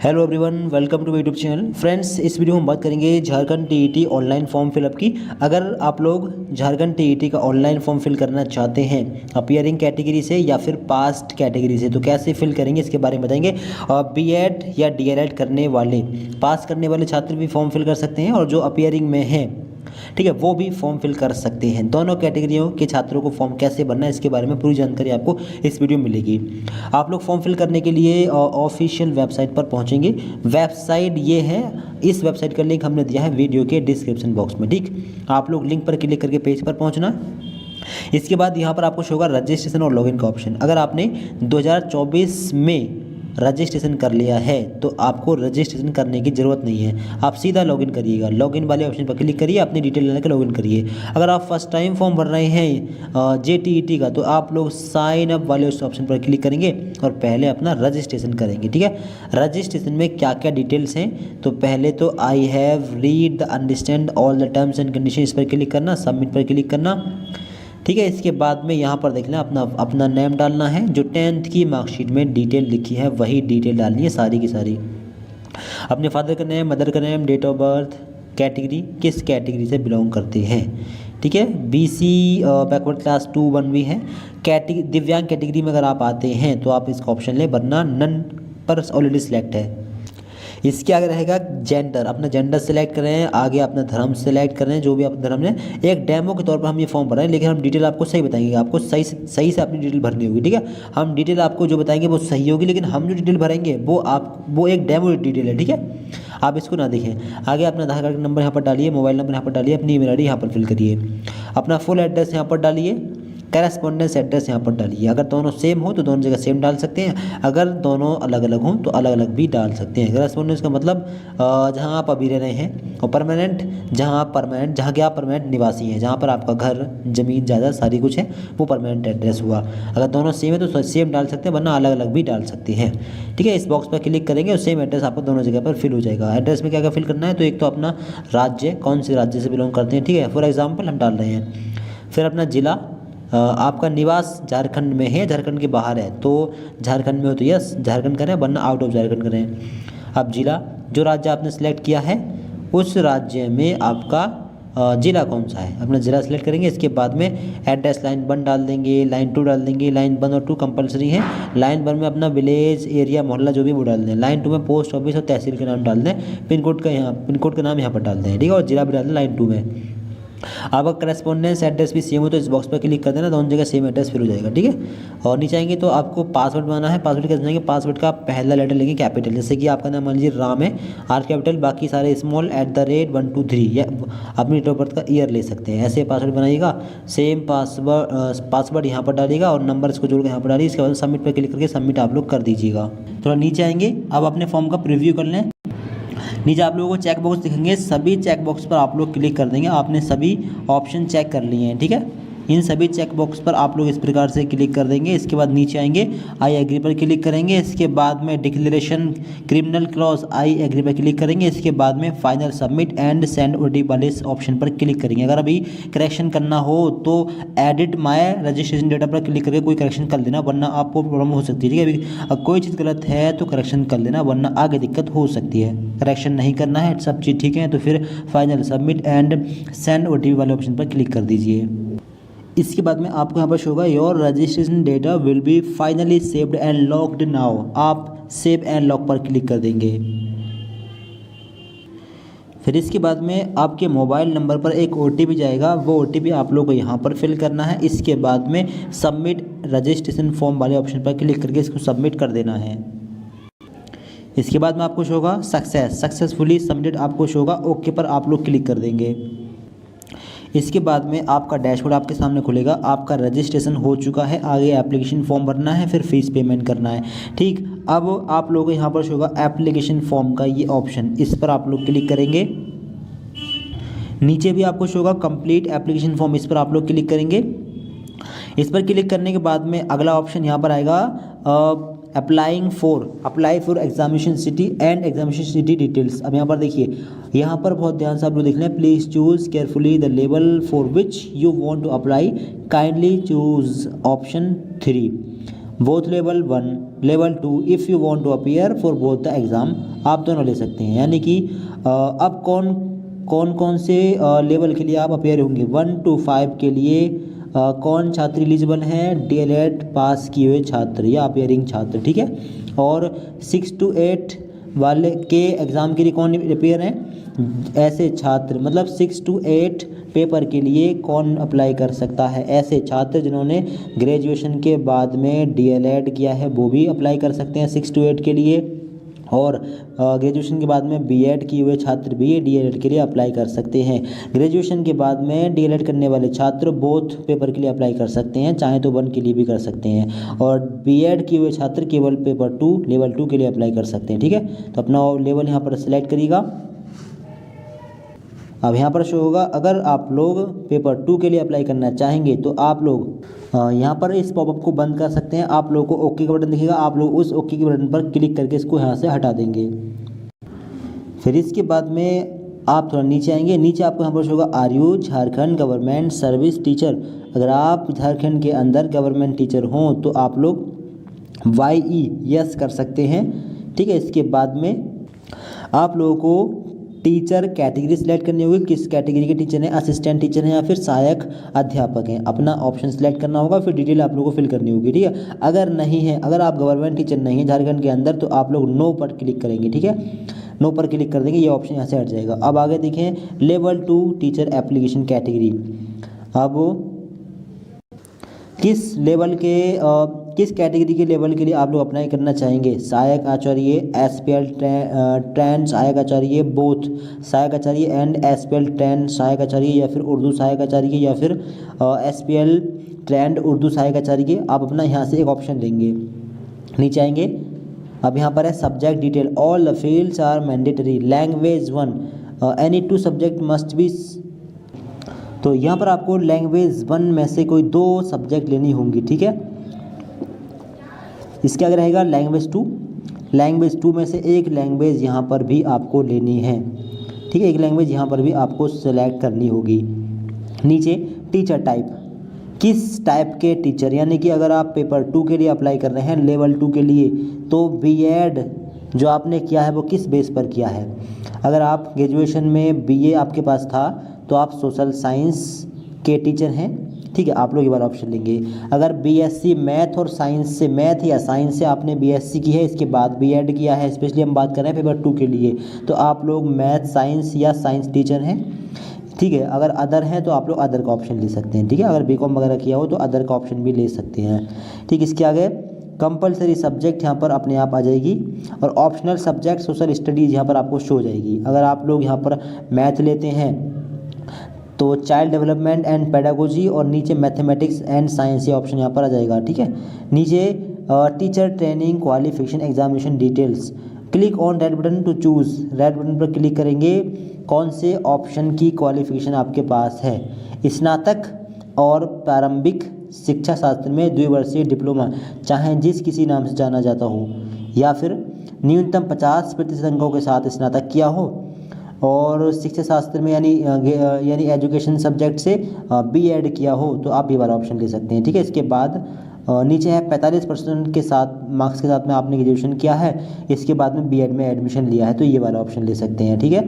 Hello everyone, welcome to YouTube channel. Friends, इस video में हम बात करेंगे Jharkhand TET online form fill up की। अगर आप लोग झारखंड टीईटी का ऑनलाइन फॉर्म फिल करना चाहते हैं अपीयरिंग कैटेगरी से या फिर पास्ट कैटेगरी से, तो कैसे फिल करेंगे इसके बारे में बताएंगे। बीएड या डीएलएड करने वाले, पास करने वाले छात्र भी फॉर्म फिल कर सकते हैं और जो अपीयरिंग में हैं, ठीक है, वो भी फॉर्म फिल कर सकते हैं। दोनों कैटेगरियों के छात्रों को फॉर्म कैसे भरना है इसके बारे में पूरी जानकारी आपको इस वीडियो में मिलेगी। आप लोग फॉर्म फिल करने के लिए ऑफिशियल वेबसाइट पर पहुंचेंगे। वेबसाइट ये है, इस वेबसाइट का लिंक हमने दिया है वीडियो के डिस्क्रिप्शन बॉक्स में। ठीक, आप लोग लिंक पर क्लिक करके पेज पर पहुँचना। इसके बाद यहाँ पर आपको शो होगा रजिस्ट्रेशन और लॉगिन का ऑप्शन। अगर आपने 2024 में रजिस्ट्रेशन कर लिया है तो आपको रजिस्ट्रेशन करने की ज़रूरत नहीं है, आप सीधा लॉगिन करिएगा। लॉगिन वाले ऑप्शन पर क्लिक करिए, अपनी डिटेल लेकर लॉगिन करिए। अगर आप फर्स्ट टाइम फॉर्म भर रहे हैं जेटीईटी का, तो आप लोग साइन अप वाले उस ऑप्शन पर क्लिक करेंगे और पहले अपना रजिस्ट्रेशन करेंगे। ठीक है, रजिस्ट्रेशन में क्या क्या डिटेल्स हैं, तो पहले तो I have read the understand all the terms and condition, इस पर क्लिक करना, सबमिट पर क्लिक करना। ठीक है, इसके बाद में यहाँ पर देख लें, अपना नेम डालना है। जो 10th की मार्कशीट में डिटेल लिखी है वही डिटेल डालनी है सारी की सारी। अपने फादर का नेम, मदर का name, date of birth, category, किस कैटेगरी से बिलोंग करते हैं। ठीक है, बीसी बैकवर्ड क्लास 2 1 भी है। कैटेगरी दिव्यांग कैटेगरी में अगर आप आते हैं तो आप इसका ऑप्शन लें, वरना नन पर ऑलरेडी सिलेक्ट है। इसके आगे रहेगा जेंडर, अपना जेंडर सेलेक्ट करें, आगे अपना धर्म सेलेक्ट करें, जो भी आप धर्म ने। एक डेमो के तौर पर हम ये फॉर्म भर रहे हैं, लेकिन हम डिटेल आपको सही बताएंगे, आपको सही से अपनी डिटेल भरनी होगी। ठीक है, हम डिटेल आपको जो बताएंगे वो सही होगी, लेकिन हम जो डिटेल भरेंगे वो एक डेमो डिटेल है। ठीक है, आप इसको ना देखें। आगे अपना आधार कार्ड नंबर यहाँ पर डालिए, मोबाइल नंबर यहाँ पर डालिए, अपनी ईमेल आईडी यहाँ पर फिल करिए, अपना फुल एड्रेस यहाँ पर डालिए, करेस्पॉन्डेंस एड्रेस यहाँ पर डालिए। अगर दोनों सेम हो तो दोनों जगह सेम डाल सकते हैं, अगर दोनों अलग अलग हों तो अलग अलग भी डाल सकते हैं। करेस्पॉन्डेंस का मतलब जहाँ आप अभी रह रहे हैं, और परमानेंट जहाँ के आप परमानेंट निवासी हैं, जहाँ पर आपका घर, ज़मीन, जायदाद सारी कुछ है, वो परमानेंट एड्रेस हुआ। अगर दोनों सेम है तो सेम डाल सकते हैं, वरना अलग अलग भी डाल सकते हैं। ठीक है, इस बॉक्स पर क्लिक करेंगे और सेम एड्रेस आपको दोनों जगह पर फिल हो जाएगा। एड्रेस में क्या क्या फिल करना है, तो एक तो अपना राज्य, कौन से राज्य से बिलोंग करते हैं। ठीक है, फॉर एग्जाम्पल हम डाल रहे हैं। फिर अपना जिला, आपका निवास झारखंड में है, झारखंड के बाहर है तो झारखंड में हो तो यस झारखंड करें, वरना आउट ऑफ झारखंड करें। अब जिला, जो राज्य आपने सेलेक्ट किया है उस राज्य में आपका जिला कौन सा है, अपना जिला सेलेक्ट करेंगे। इसके बाद में एड्रेस लाइन 1 डाल देंगे, लाइन 2 डाल देंगे। लाइन 1 और 2 कंपलसरी है। लाइन 1 में अपना विलेज, एरिया, मोहल्ला जो भी वो डाल दें। लाइन 2 में पोस्ट ऑफिस और तहसील के नाम डाल दें। पिन कोड का नाम यहाँ पर डाल दें। ठीक है, और जिला भी डाल दें लाइन 2 में। आपका करेस्पॉन्डेंस एड्रेस भी सेम हो तो इस बॉक्स पर क्लिक कर देना, दोनों जगह सेम एड्रेस फिर हो जाएगा। ठीक है, और नीचे आएंगे तो आपको पासवर्ड बनाना है। पासवर्ड कैसे बनाएंगे, पासवर्ड का पहला लेटर लेंगे कैपिटल, जैसे कि आपका नाम मान लीजिए राम है, आर कैपिटल, बाकी सारे स्मॉल, @1 2 3, या अपनी डेट ऑफ बर्थ का ईयर ले सकते हैं। ऐसे पासवर्ड बनाइएगा। सेम पासवर्ड यहाँ पर डालिएगा और नंबर इसको जोड़ कर यहाँ पर डालिए। इसके बाद सबमिट पर क्लिक करके सबमिट आप लोग कर दीजिएगा। थोड़ा नीचे आएंगे, अब अपने फॉर्म का प्रीव्यू कर लें। नीचे आप लोगों को चेक बॉक्स दिखेंगे, सभी चेक बॉक्स पर आप लोग क्लिक कर देंगे। आपने सभी ऑप्शन चेक कर लिए हैं। ठीक है, इन सभी चेक बॉक्स पर आप लोग इस प्रकार से क्लिक कर देंगे। इसके बाद नीचे आएंगे, आई एग्री पर क्लिक करेंगे। इसके बाद में declaration criminal clause, I agree पर क्लिक करेंगे। इसके बाद में final submit and send OTP वाले इस ऑप्शन पर क्लिक करेंगे। अगर अभी करेक्शन करना हो तो एडिट माय रजिस्ट्रेशन डेटा पर क्लिक करके कोई करेक्शन कर देना, वरना आपको प्रॉब्लम हो सकती है। ठीक है, अभी कोई चीज़ गलत है तो करेक्शन कर लेना, वरना आगे दिक्कत हो सकती है। करेक्शन नहीं करना है, सब चीज़ ठीक है, तो फिर final submit and send OTP वाले ऑप्शन पर क्लिक कर दीजिए। इसके बाद में आपको यहाँ पर शो होगा, your registration data will be finally saved and locked now. आप सेव एंड लॉक पर क्लिक कर देंगे। फिर इसके बाद में आपके मोबाइल नंबर पर एक ओटीपी जाएगा, वो ओटीपी आप लोग को यहाँ पर फिल करना है। इसके बाद में सबमिट रजिस्ट्रेशन फॉर्म वाले ऑप्शन पर क्लिक करके इसको सबमिट कर देना है। इसके बाद में आपको शो होगा सक्सेसफुली सबमिटेड, आपको शो होगा, ओके पर आप लोग क्लिक कर देंगे। इसके बाद में आपका डैशबोर्ड आपके सामने खुलेगा, आपका रजिस्ट्रेशन हो चुका है। आगे एप्लीकेशन फॉर्म भरना है, फिर फीस पेमेंट करना है। ठीक, अब आप लोगों को यहाँ पर शो होगा एप्लीकेशन फॉर्म का ये ऑप्शन, इस पर आप लोग क्लिक करेंगे। नीचे भी आपको शो होगा कंप्लीट एप्लीकेशन फॉर्म, इस पर आप लोग क्लिक करेंगे। इस पर क्लिक करने के बाद में अगला ऑप्शन यहाँ पर आएगा, apply for examination city and examination city details. अब यहाँ पर देखिए, यहाँ पर बहुत ध्यान से आप लोग देख लें। Please choose carefully the level for which you want to apply, kindly choose option 3। Both level 1 level 2 if you want to appear for both the exam, आप दोनों ले सकते हैं। यानी कि अब कौन से लेवल के लिए आप अपीयर होंगे। 1 to 5 के लिए कौन छात्र एलिजिबल हैं, डीएलएड पास किए हुए छात्र या अपीयरिंग छात्र, ठीक है। और 6 to 8 वाले के एग्ज़ाम के लिए कौन अपीयर हैं, ऐसे छात्र, मतलब 6 to 8 पेपर के लिए कौन अप्लाई कर सकता है, ऐसे छात्र जिन्होंने ग्रेजुएशन के बाद में डीएलएड किया है वो भी अप्लाई कर सकते हैं 6 to 8 के लिए। और ग्रेजुएशन के बाद में बीएड किए हुए छात्र भी डीएलएड के लिए अप्लाई कर सकते हैं। ग्रेजुएशन के बाद में डीएलएड करने वाले छात्र बोथ पेपर के लिए अप्लाई कर सकते हैं, चाहे तो 1 के लिए भी कर सकते हैं। और बीएड किए हुए छात्र केवल पेपर 2 लेवल 2 के लिए अप्लाई कर सकते हैं, ठीक है। तो अपना लेवल यहाँ पर सेलेक्ट करिएगा। अब यहाँ पर शो होगा, अगर आप लोग पेपर 2 के लिए अप्लाई करना चाहेंगे तो आप लोग यहाँ पर इस पॉपअप को बंद कर सकते हैं। आप लोगों को ओके का बटन दिखेगा, आप लोग उस ओके के बटन पर क्लिक करके इसको यहाँ से हटा देंगे। फिर इसके बाद में आप थोड़ा नीचे आएंगे, नीचे आपको यहाँ पर शो होगा are you Jharkhand government service teacher. अगर आप झारखंड के अंदर गवर्नमेंट टीचर हों तो आप लोग YE यस कर सकते हैं, ठीक है। इसके बाद में आप लोगों को टीचर कैटेगरी सिलेक्ट करनी होगी, किस कैटेगरी के टीचर हैं, असिस्टेंट टीचर हैं या फिर सहायक अध्यापक हैं, अपना ऑप्शन सेलेक्ट करना होगा। फिर डिटेल आप लोगों को फिल करनी होगी, ठीक है। अगर नहीं है, अगर आप गवर्नमेंट टीचर नहीं है झारखंड के अंदर तो आप लोग नो पर क्लिक करेंगे, ठीक है। नो पर क्लिक कर देंगे, ये ऑप्शन यहाँ से हट जाएगा। अब आगे देखें लेवल 2 टीचर एप्लीकेशन कैटेगरी। अब किस कैटेगरी के लेवल के लिए आप लोग अप्लाई करना चाहेंगे, सहायक आचार्य, एसपीएल ट्रेंड सहायक आचार्य, बोथ सहायक आचार्य एंड एसपीएल ट्रेंड सहायक आचार्य, या फिर उर्दू सहायक आचार्य, या फिर एसपीएल ट्रेंड उर्दू सहायक आचार्य। आप अपना यहाँ से एक ऑप्शन लेंगे, नीचे आएंगे। अब यहाँ पर है subject detail, all the fields are mandatory, language 1 any 2 subject must be. तो यहाँ पर आपको लैंग्वेज 1 में से कोई 2 सब्जेक्ट लेनी होंगी, ठीक है। इसके आगे रहेगा लैंग्वेज 2, लैंग्वेज 2 में से एक लैंग्वेज यहाँ पर भी आपको लेनी है, ठीक है। एक लैंग्वेज यहाँ पर भी आपको सेलेक्ट करनी होगी। नीचे टीचर टाइप, किस टाइप के टीचर, यानी कि अगर आप पेपर 2 के लिए अप्लाई कर रहे हैं लेवल 2 के लिए तो बीएड जो आपने किया है वो किस बेस पर किया है। अगर आप ग्रेजुएशन में बीए आपके पास था तो आप सोशल साइंस के टीचर हैं, ठीक है, आप लोग ये वाला ऑप्शन लेंगे। अगर बीएससी मैथ और साइंस से, मैथ या साइंस से आपने बीएससी की है, इसके बाद बीएड किया है, स्पेशली हम बात कर रहे हैं पेपर 2 के लिए, तो आप लोग मैथ साइंस या साइंस टीचर हैं, ठीक है। अगर अदर हैं तो आप लोग अदर का ऑप्शन ले सकते हैं, ठीक है। अगर बीकॉम वगैरह किया हो तो अदर का ऑप्शन भी ले सकते हैं, ठीक। इसके आगे कंपलसरी सब्जेक्ट यहाँ पर अपने आप आ जाएगी, और ऑप्शनल सब्जेक्ट सोशल स्टडीज़ यहाँ पर आपको शो हो जाएगी। अगर आप लोग यहाँ पर मैथ लेते हैं तो चाइल्ड डेवलपमेंट एंड पेडागोजी, और नीचे मैथमेटिक्स एंड साइंस, ये ऑप्शन यहाँ पर आ जाएगा, ठीक है। नीचे teacher training qualification examination details, click on red button to choose, red button पर क्लिक करेंगे, कौन से ऑप्शन की क्वालिफिकेशन आपके पास है, स्नातक और प्रारंभिक शिक्षा शास्त्र में 2 वर्षीय डिप्लोमा, चाहे जिस किसी नाम से जाना जाता हो, या फिर न्यूनतम 50% अंकों के साथ स्नातक किया हो, और शिक्षा शास्त्र में यानी एजुकेशन सब्जेक्ट से बीएड किया हो तो आप ये वाला ऑप्शन ले सकते हैं, ठीक है। इसके बाद नीचे है 45% के साथ मार्क्स के साथ में आपने ग्रेजुएशन किया है, इसके बाद में बीएड में एडमिशन लिया है तो ये वाला ऑप्शन ले सकते हैं, ठीक है।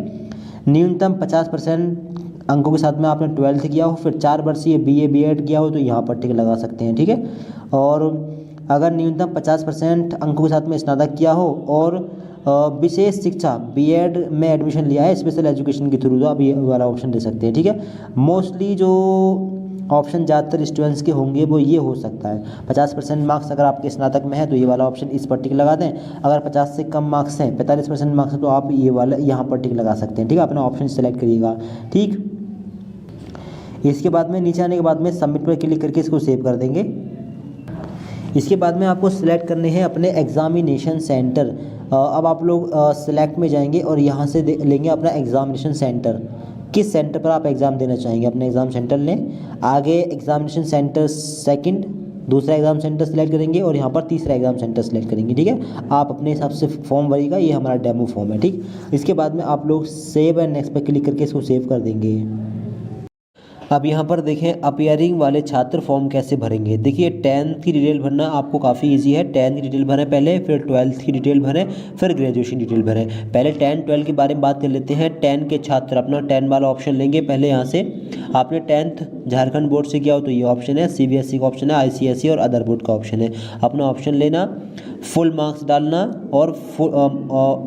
न्यूनतम 50% अंकों के साथ में आपने 12th किया हो, फिर 4 वर्षीय बीए बीएड किया हो तो यहाँ पर टिक लगा सकते हैं, ठीक है। और अगर न्यूनतम 50% अंकों के साथ में स्नातक किया हो और विशेष शिक्षा बीएड में एडमिशन लिया है स्पेशल एजुकेशन के थ्रू, तो आप ये वाला ऑप्शन ले सकते हैं, ठीक है। मोस्टली जो ऑप्शन ज़्यादातर स्टूडेंट्स के होंगे वो ये हो सकता है, 50% मार्क्स अगर आपके स्नातक में है तो ये वाला ऑप्शन इस पर टिक लगा दें। अगर 50 से कम मार्क्स हैं, 45% मार्क्स हैं, तो आप ये वाला यहाँ पर टिक लगा सकते हैं, ठीक है। अपना ऑप्शन सेलेक्ट करिएगा, ठीक। इसके बाद में नीचे आने के बाद में सबमिट पर क्लिक करके इसको सेव कर देंगे। इसके बाद में आपको सिलेक्ट करने हैं अपने एग्ज़ामिनेशन सेंटर। अब आप लोग सिलेक्ट में जाएंगे और यहाँ से लेंगे अपना एग्ज़ामिनेशन सेंटर, किस सेंटर पर आप एग्ज़ाम देना चाहेंगे, अपने एग्ज़ाम सेंटर लें। आगे एग्ज़ामिनेशन सेंटर सेकंड, दूसरा एग्ज़ाम सेंटर सेलेक्ट करेंगे और यहाँ पर तीसरा एग्ज़ाम सेंटर सेलेक्ट करेंगे, ठीक है। आप अपने हिसाब से फॉर्म भरिएगा, ये हमारा डेमो फॉर्म है, ठीक। इसके बाद में आप लोग सेव एंड नेक्स्ट पर क्लिक करके इसको सेव कर देंगे। अब यहाँ पर देखें अपीयरिंग वाले छात्र फॉर्म कैसे भरेंगे। देखिए 10th की डिटेल भरना आपको काफ़ी इजी है। 10th की डिटेल भरें पहले, फिर 12th की डिटेल भरें, फिर ग्रेजुएशन डिटेल भरें। पहले 10 12 के बारे में बात कर लेते हैं। 10 के छात्र अपना 10 वाला ऑप्शन लेंगे। पहले यहाँ से आपने 10th झारखंड बोर्ड से किया हो तो ये ऑप्शन है, CBSE का ऑप्शन है, ICSE और अदर बोर्ड का ऑप्शन है। अपना ऑप्शन लेना, फुल मार्क्स डालना और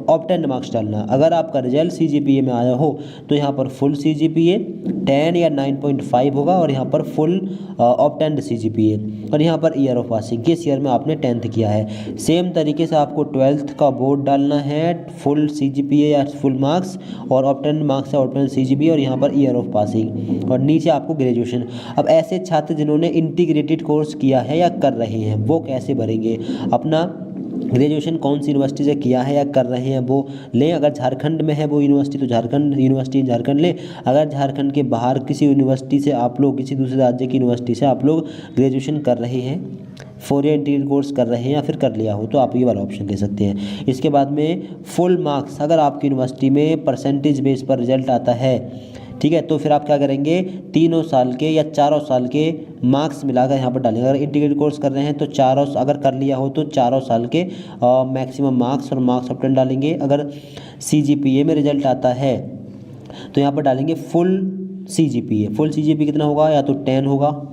ऑब्टेन्ड मार्क्स डालना। अगर आपका रिजल्ट CGPA में आया हो तो यहाँ पर फुल CGPA 10 या 9.5 होगा और यहाँ पर फुल ऑब्टेन्ड CGPA और यहाँ पर ईयर ऑफ पासिंग, किस ईयर में आपने 10th किया है। सेम तरीके से आपको 12th का बोर्ड डालना है, फुल CGPA या फुल मार्क्स और ऑब्टेन्ड मार्क्स या ऑब्टेन्ड CGPA और यहाँ पर ईयर ऑफ पासिंग और नीचे आपको ग्रेजुएशन। अब ऐसे छात्र जिन्होंने इंटीग्रेटेड कोर्स किया है या कर रहे हैं वो कैसे भरेंगे। अपना ग्रेजुएशन कौन सी यूनिवर्सिटी से किया है या कर रहे हैं वो लें। अगर झारखंड में है वो यूनिवर्सिटी तो झारखंड यूनिवर्सिटी झारखंड लें। अगर झारखंड के बाहर किसी यूनिवर्सिटी से आप लोग, किसी दूसरे राज्य की यूनिवर्सिटी से आप लोग ग्रेजुएशन कर रहे हैं, 4 ईयर इंटीग्रेटेड कोर्स कर रहे हैं या फिर कर लिया हो तो आप ये वाला ऑप्शन ले सकते हैं। इसके बाद में फुल मार्क्स, अगर आपकी यूनिवर्सिटी में परसेंटेज बेस पर रिजल्ट आता है, ठीक है, तो फिर आप क्या करेंगे, 3 साल के या 4 साल के मार्क्स मिलाकर यहाँ पर डालेंगे। अगर इंटीग्रेटेड कोर्स कर रहे हैं तो 4 अगर कर लिया हो तो 4 साल के मैक्सिमम मार्क्स और मार्क्स ऑब्टेन डालेंगे। अगर CGPA में रिजल्ट आता है तो यहाँ पर डालेंगे फुल CGPA। फुल CGPA कितना होगा, या तो 10 होगा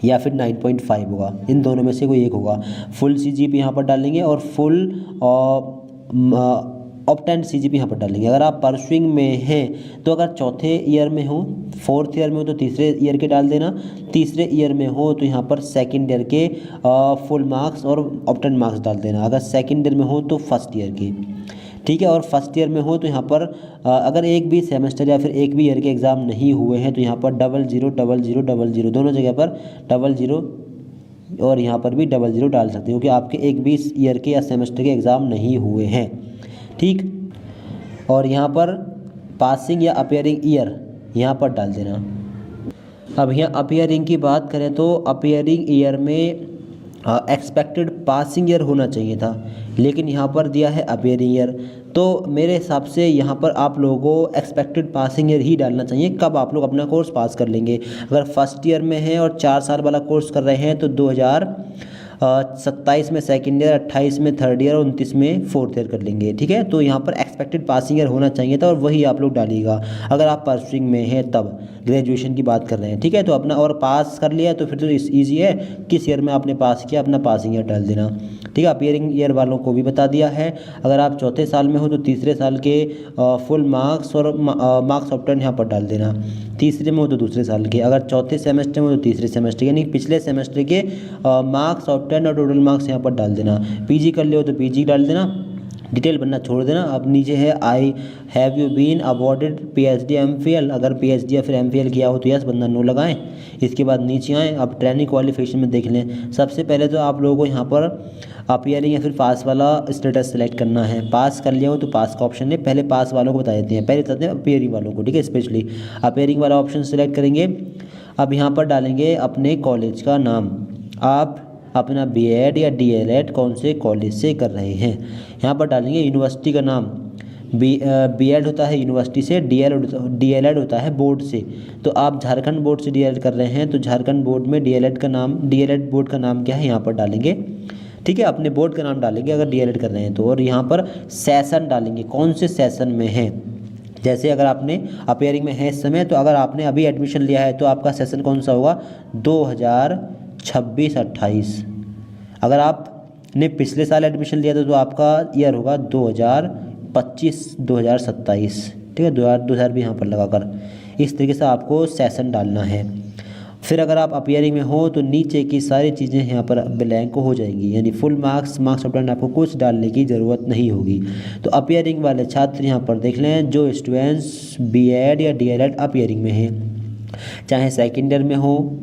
या फिर 9.5 होगा, इन दोनों में से कोई एक होगा। फुल CGPA यहाँ पर डालेंगे और फुल ऑब्टेन्ड CGPA यहाँ पर डालेंगे। अगर आप परसुइंग में हैं तो अगर चौथे ईयर में हो, 4th ईयर में हो तो तीसरे ईयर के डाल देना, तीसरे ईयर में हो तो यहाँ पर सेकंड ईयर के फुल मार्क्स और ऑब्टेन्ड मार्क्स डाल देना। अगर सेकंड ईयर में हो तो फर्स्ट ईयर के, ठीक है। और फर्स्ट ईयर में हो तो यहाँ पर अगर एक भी सेमेस्टर या फिर एक भी ईयर के एग्ज़ाम नहीं हुए हैं तो यहाँ पर 000000 दोनों जगह पर 00 और यहाँ पर भी 00 डाल सकते हैं क्योंकि आपके एक भी ईयर के या सेमेस्टर के एग्ज़ाम नहीं हुए हैं, ठीक। और यहाँ पर पासिंग या अपीयरिंग ईयर यहाँ पर डाल देना। अब यहाँ अपीयरिंग की बात करें तो अपीयरिंग ईयर में एक्सपेक्टेड पासिंग ईयर होना चाहिए था, लेकिन यहाँ पर दिया है अपीयरिंग ईयर। तो मेरे हिसाब से यहाँ पर आप लोगों को एक्सपेक्टेड पासिंग ईयर ही डालना चाहिए, कब आप लोग अपना कोर्स पास कर लेंगे। अगर फर्स्ट ईयर में है और 4 साल वाला कोर्स कर रहे हैं तो 2027 में सेकंड ईयर, 28 में थर्ड ईयर और 29 में फोर्थ ईयर कर लेंगे, ठीक है। तो यहाँ पर एक्सपेक्टेड पासिंग ईयर होना चाहिए था और वही आप लोग डालिएगा अगर आप परसुइंग में हैं तब, ग्रेजुएशन की बात कर रहे हैं, ठीक है। तो अपना और पास कर लिया तो फिर तो ईजी है, किस ईयर में आपने पास किया अपना पासिंग ईयर डाल देना, ठीक है। अपीयरिंग ईयर वालों को भी बता दिया है। अगर आप चौथे साल में हो तो तीसरे साल के फुल मार्क्स और मार्क्स ऑब्टेन यहाँ पर डाल देना, तीसरे में हो तो दूसरे साल के, अगर चौथे सेमेस्टर में हो तो तीसरे सेमेस्टर यानी पिछले सेमेस्टर के मार्क्स ऑब्टेन और टोटल मार्क्स यहाँ पर डाल देना। PG कर ले हो तो PG डाल देना, डिटेल बनना छोड़ देना। अब नीचे है I have you been awarded PhD MPhil, अगर PhD या फिर MPhil किया हो तो यस बनना, नो लगाएं। इसके बाद नीचे आएँ, अब ट्रेनिंग क्वालिफिकेशन में देख लें। सबसे पहले तो आप लोगों को यहाँ पर अपीयरिंग या फिर पास वाला स्टेटस सेलेक्ट करना है। पास कर लिया हो तो पास का ऑप्शन है, पहले पास वालों को बता देते हैं, पहले बताते हैं अपीयरिंग वालों को, ठीक है। स्पेशली अपीयरिंग वाला ऑप्शन सेलेक्ट करेंगे। अब यहाँ पर डालेंगे अपने कॉलेज का नाम, आप अपना BEd या DLEd कौन से कॉलेज से कर रहे हैं, यहाँ पर डालेंगे यूनिवर्सिटी का नाम। BEd होता है यूनिवर्सिटी से, DLEd होता है बोर्ड से। तो आप झारखंड बोर्ड से DLEd कर रहे हैं तो झारखंड बोर्ड में DLEd का नाम, DLEd बोर्ड का नाम क्या है यहाँ पर डालेंगे, ठीक है। अपने बोर्ड का नाम डालेंगे अगर DLEd कर रहे हैं तो, और यहाँ पर सेशन डालेंगे, कौन से सेशन में है। जैसे अगर आपने अपीयरिंग में है इस समय तो अगर आपने अभी एडमिशन लिया है तो आपका सेशन कौन सा होगा, 2026-28। अगर आपने पिछले साल एडमिशन लिया था तो आपका ईयर होगा 2025-2027, ठीक है। 2000 भी यहाँ पर लगाकर इस तरीके से आपको सेशन डालना है। फिर अगर आप अपीयरिंग में हो तो नीचे की सारी चीज़ें यहाँ पर ब्लैंक हो जाएंगी, यानी फुल मार्क्स ऑब्टेन आपको कुछ डालने की ज़रूरत नहीं होगी। तो अपीयरिंग वाले छात्र यहाँ पर देख लें, जो स्टूडेंट्स BEd या DLEd अपीयरिंग में हैं, चाहे सेकेंड ईयर में हो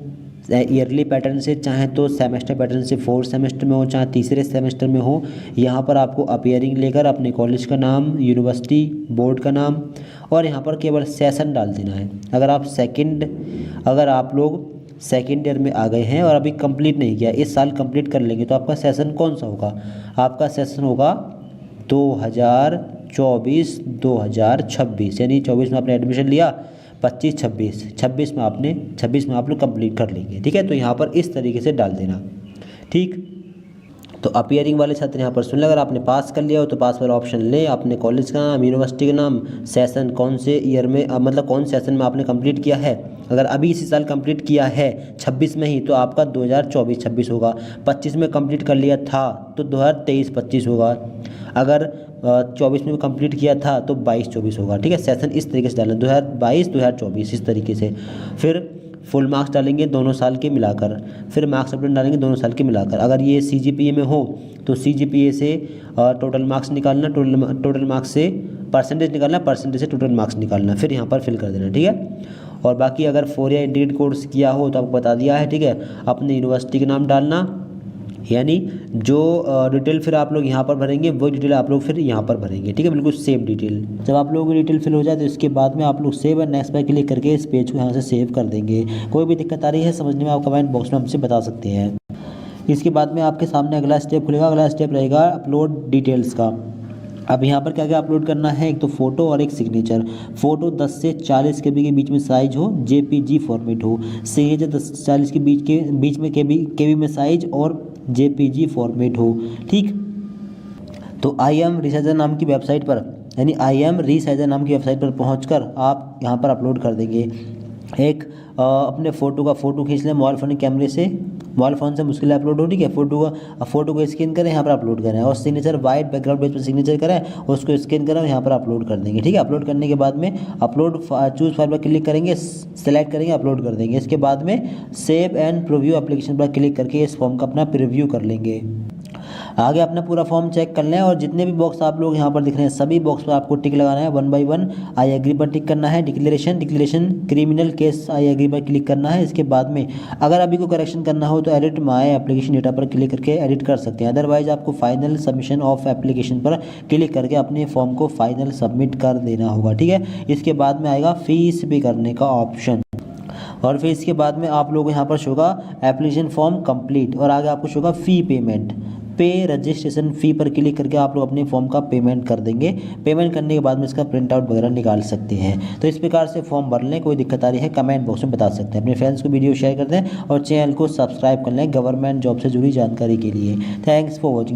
ईयरली पैटर्न से, चाहे तो सेमेस्टर पैटर्न से 4 सेमेस्टर में हो, चाहे तीसरे सेमेस्टर में हो, यहाँ पर आपको अपीयरिंग लेकर अपने कॉलेज का नाम, यूनिवर्सिटी बोर्ड का नाम और यहाँ पर केवल सेशन डाल देना है। अगर आप लोग सेकेंड ईयर में आ गए हैं और अभी कंप्लीट नहीं किया, इस साल कंप्लीट कर लेंगे तो आपका सेशन कौन सा होगा, आपका सेशन होगा 2024-2026, यानी 24 में आपने एडमिशन लिया, 25 26 26 में आपने 26 में आप लोग कंप्लीट कर लेंगे। ठीक है, तो यहाँ पर इस तरीके से डाल देना। ठीक, तो अपीयरिंग वाले छात्र यहाँ पर सुन लें, अगर आपने पास कर लिया हो तो पास वाला ऑप्शन लें, अपने कॉलेज का नाम, यूनिवर्सिटी का नाम, सेशन कौन से ईयर में मतलब कौन सेशन में आपने कंप्लीट किया है। अगर अभी इसी साल कंप्लीट किया है 26 में ही तो आपका 2024-26 होगा। 25 में कंप्लीट कर लिया था तो 2023-25 होगा। अगर 24 में कंप्लीट किया था तो 22-24 होगा। ठीक है, सेशन इस तरीके से डालना 2022-2024 इस तरीके से। फिर फुल मार्क्स डालेंगे दोनों साल के मिलाकर, फिर मार्क्स अपडेट डालेंगे दोनों साल के मिलाकर। अगर ये CGPA में हो तो CGPA से टोटल मार्क्स निकालना, टोटल मार्क्स से परसेंटेज निकालना, परसेंटेज से टोटल मार्क्स निकालना, फिर यहाँ पर फिल कर देना। ठीक है, और बाकी अगर 4 या इंटीग्रेटेड कोर्स किया हो तो आपको बता दिया है। ठीक है, अपने यूनिवर्सिटी का नाम डालना, यानी जो डिटेल फिर आप लोग यहाँ पर भरेंगे वो डिटेल आप लोग फिर यहाँ पर भरेंगे। ठीक है, बिल्कुल सेम डिटेल। जब आप लोगों की डिटेल फिल हो जाए तो इसके बाद में आप लोग सेव एंड नेक्स्ट पर क्लिक करके इस पेज को यहाँ से सेव कर देंगे। कोई भी दिक्कत आ रही है समझने में आप कमेंट बॉक्स में हमसे बता सकते हैं। इसके बाद में आपके सामने अगला स्टेप खुलेगा। अगला स्टेप रहेगा अपलोड डिटेल्स का। अब यहाँ पर क्या क्या अपलोड करना है, एक तो फ़ोटो और एक सिग्नेचर। फ़ोटो 10 से 40 KB के बीच में साइज हो, JPG फॉर्मेट हो। सिग्नेचर 10 से 40 के बीच में KB में साइज और JPG फॉर्मेट हो। ठीक, तो IM रिसाइजर नाम की वेबसाइट पर, यानी IM रिसाइजर नाम की वेबसाइट पर पहुंचकर आप यहाँ पर अपलोड कर देंगे। एक अपने फ़ोटो का फ़ोटो खींच लें मोबाइल फ़ोन कैमरे से, मोबाइल फ़ोन से मुश्किल अपलोड हो। ठीक है, फ़ोटो को स्कैन करें, यहाँ पर अपलोड करें, और सिग्नेचर वाइट बैकग्राउंड पेज पर सिग्नेचर करें, उसको स्कैन करें और यहाँ पर अपलोड कर देंगे। ठीक है, अपलोड करने के बाद में अपलोड चूज़ फाइल पर क्लिक करेंगे, सेलेक्ट करेंगे, अपलोड कर देंगे। इसके बाद में सेव एंड प्रीव्यू एप्लीकेशन पर क्लिक करके इस फॉर्म का अपना प्रीव्यू कर लेंगे। आगे अपना पूरा फॉर्म चेक कर लें और जितने भी बॉक्स आप लोग यहाँ पर दिख रहे हैं सभी बॉक्स पर आपको टिक लगाना है 1 by 1। आई एग्री पर टिक करना है। Declaration criminal case I agree पर क्लिक करना है। इसके बाद में अगर अभी को करेक्शन करना हो तो एडिट माय एप्लीकेशन डेटा पर क्लिक करके एडिट कर सकते हैं। अदरवाइज आपको फाइनल सबमिशन ऑफ एप्लीकेशन पर क्लिक करके अपने फॉर्म को फाइनल सबमिट कर देना होगा। ठीक है, इसके बाद में आएगा फीस पे करने का ऑप्शन, और फिर इसके बाद में आप लोग यहाँ पर शोगा एप्लीकेशन फॉर्म कंप्लीट, और आगे आपको शोगा फ़ी पेमेंट। पे रजिस्ट्रेशन फ़ी पर क्लिक करके आप लोग अपने फॉर्म का पेमेंट कर देंगे। पेमेंट करने के बाद में इसका प्रिंट आउट वगैरह निकाल सकते हैं। तो इस प्रकार से फॉर्म भर लें। कोई दिक्कत आ रही है कमेंट बॉक्स में बता सकते हैं। अपने फ्रेंड्स को वीडियो शेयर कर दें और चैनल को सब्सक्राइब कर लें गवर्नमेंट जॉब से जुड़ी जानकारी के लिए। Thanks for watching.